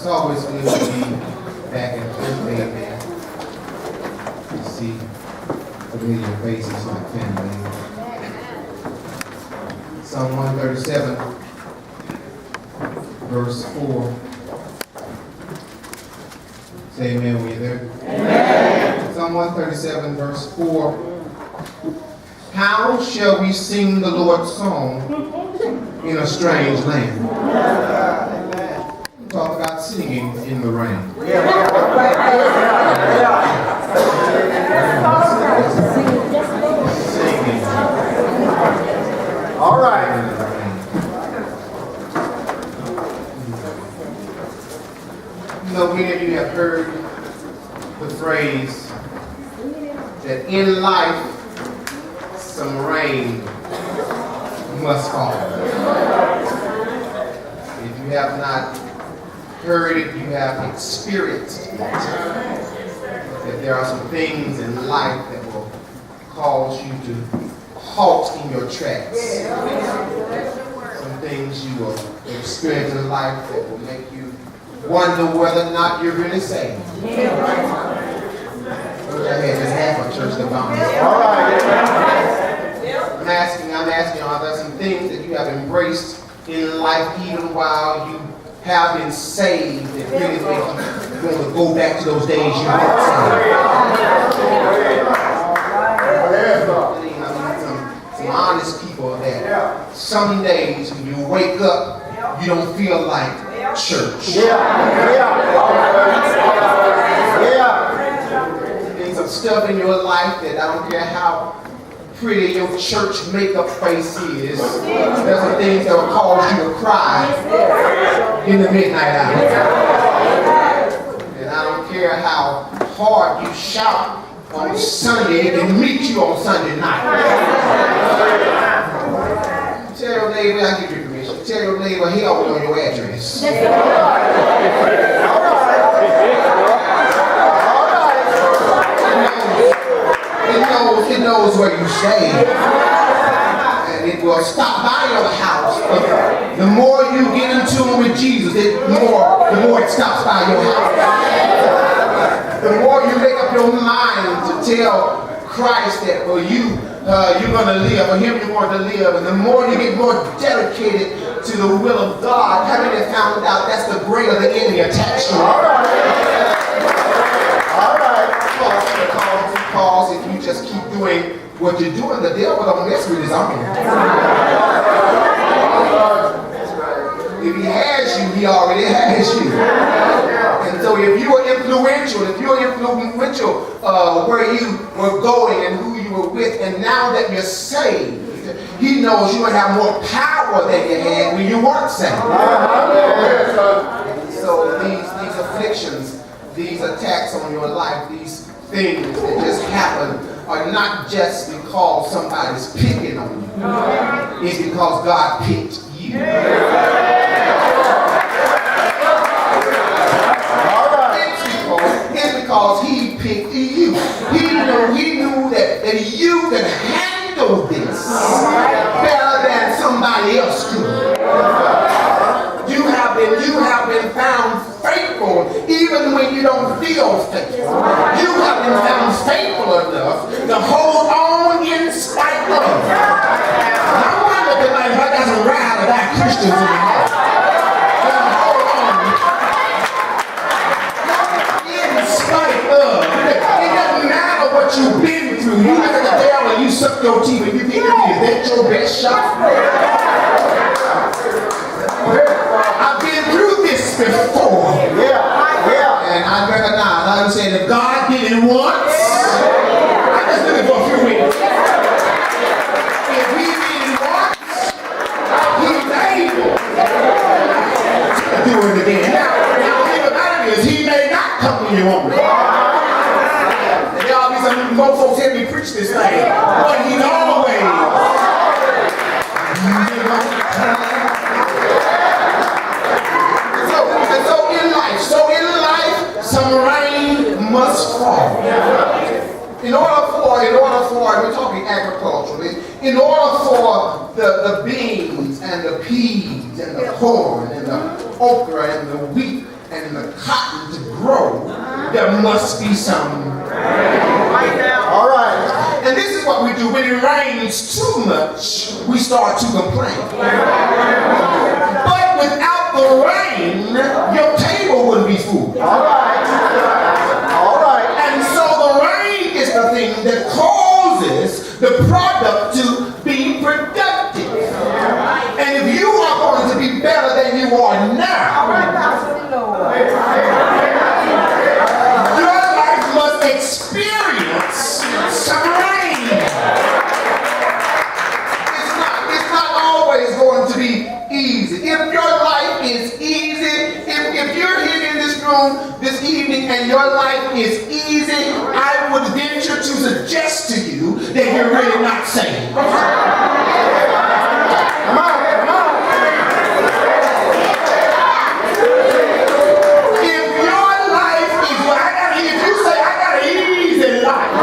It's always good to be back in church, amen. To see familiar faces like family. Psalm 137, verse 4. Say amen when you're there. Amen. Psalm 137, verse 4. How shall we sing the Lord's song in a strange land? Talk about singing in the rain. Singing. All right. You know, many of you have heard the phrase that in life, some rain must fall. If you have not heard it, you have experienced it. That there are some things in life that will cause you to halt in your tracks. Some things you will experience in life that will make you wonder whether or not you're really saved. I had just half a church that found this. All right. I'm asking, are there some things that you have embraced in life even while you have been saved that really make you want to go back to those days you weren't saved? Some honest people that some days when you wake up, you don't feel like church. There's some stuff in your life that I don't care how pretty your church makeup face is. There's some things that will cause you to cry in the midnight hour. And I don't care how hard you shout on Sunday, it can meet you on Sunday night. Tell your neighbor, I'll give you permission. Tell your neighbor, he don't know your address. It knows where you stay. And it will stop by your house. The more you get in tune with Jesus, the more it stops by your house. The more you make up your mind to tell Christ that for you, you're going to live, for him you're going to live, and the more you get more dedicated to the will of God, having you found out that's the greater the enemy attached to you. All right. Because if you just keep doing what you're doing, the devil don't mess with his army. If he has you, he already has you. And so if you're influential where you were going and who you were with, and now that you're saved, he knows you will have more power than you had when you weren't saved. And so these afflictions, these attacks on your life, these things that just happen are not just because somebody's picking on you. It's because God picked you. It's because he picked you. He knew that you could handle this better than somebody else could. You have been found faithful even when you don't feel faithful. You have been found faithful enough to hold on in spite of. No wonder tonight I got some ride or die Christians in the house. Hold on in spite of. It doesn't matter what you've been through. You look at the devil and you suck your teeth and you think is that your best shot? I've been through this before. And I recognize, I understand if God did it once, I'm just looking for a few weeks. If he did it once, he's able to do it again. Now the thing about it is, he may not come when you want him. And y'all be some most folks hear me preach this thing, but he's always. So in life, some rain must fall. In order for, we're talking agriculturally, in order for the beans and the peas and the corn and the okra and the wheat and the cotton to grow, there must be some rain. All right. And this is what we do. When it rains too much, we start to complain. But without the rain, your table wouldn't be full. All right. All right. And so the rain is the thing that causes the product to be productive. And if you are going to be better than you are now, your life must experience some rain. It's not always going to be easy. If your life is easy, if you're here in this room this evening and your life is easy, I would venture to suggest to you that you're really not saved. Come on, come on. If your life is, if you say I got an easy life,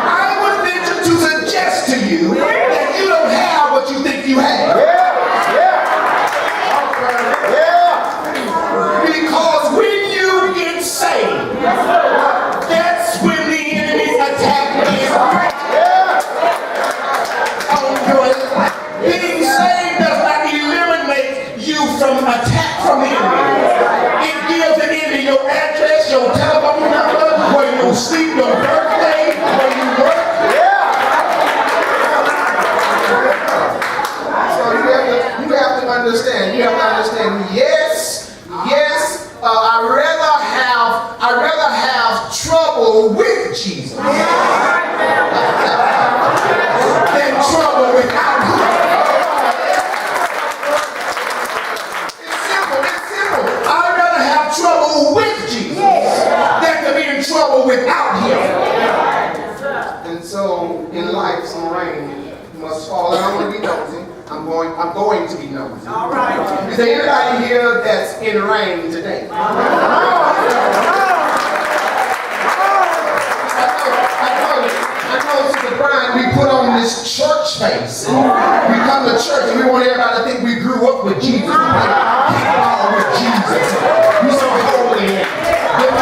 I would venture to suggest to you that you don't have what you think you have. Because when you get saved, that's when the enemy's attack is on your life. Being saved does not eliminate you from attack from the enemy. It gives the enemy your address, your telephone number, where you sleep, your birthday, where you work. So you have to understand. You have to understand. Yes. I'd rather have trouble with Jesus than trouble without him. It's simple. I'd rather have trouble with Jesus than to be in trouble without him. And so in life, some rain must fall. And I'm going to be nosy. I'm going to be nosy. All right. Is there anybody here that's in rain today? I know, Sister Brian, we put on this church face. We come to church and we want everybody to think we grew up with Jesus. We kick ball with Jesus. We so holy. But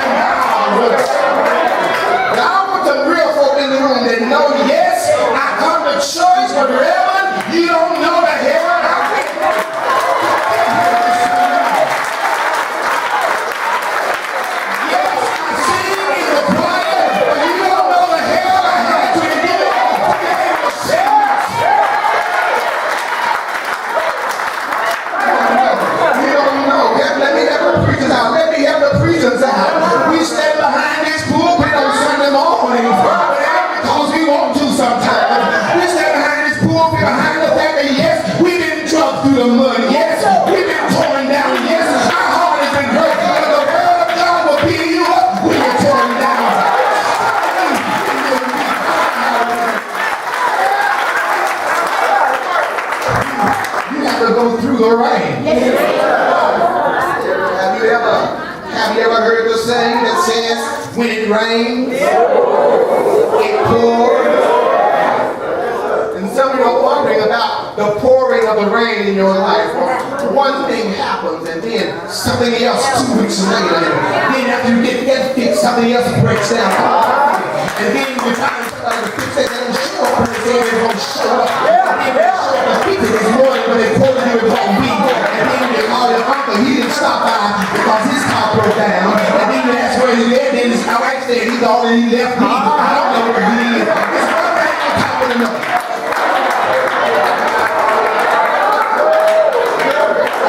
I want the real folk in the room that know, yes, I come to church, but Reverend, you don't know the hell I went. Yes, I sing in the choir, but you don't know the hell I had to endure. You don't know. Let me help the preachers out. Let me help the preachers out. We stand behind this pulpit on Sunday morning because we want to sometimes. We stand behind this pulpit, behind the fact that yes, we've been drugged through the mud. Yes, we've been torn down. Yes, our heart has been hurt. But the word of God will beat you up when you're torn down. You have to go through the rain. Have you ever heard the saying that says, when it rains, it pours? And some of you are wondering about the pouring of the rain in your life. One thing happens and then something else 2 weeks later. And then after you get that fixed, something else breaks down. And then you find somebody to fix it and show up and they say they're going to show up. And then they show up and fix it this morning when they quoted you about weed. And then they call your uncle, he didn't stop by because his car broke down. And then you ask where he's at, then his wife said he's already left me. I don't know where he is. It's one thing on top of another.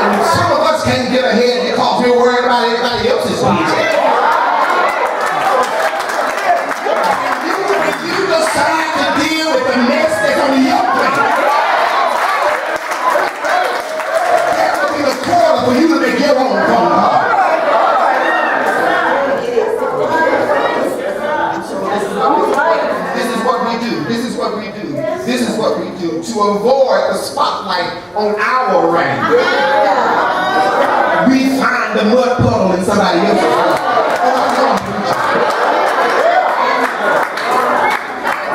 And some of us can't get ahead because we're worried about everybody else's business. You decide to deal with the mess that's on your plate. That will be the quarter for you to make your own phone call. This is what we do. This is what we do to avoid the spotlight on our rain. We find the mud puddle in somebody else's life.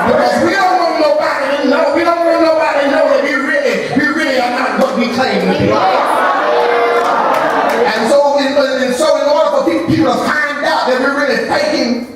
Because we don't want nobody to know. We don't want nobody to know that we really are not what we claim to be. And so in order for people to find out that we're really faking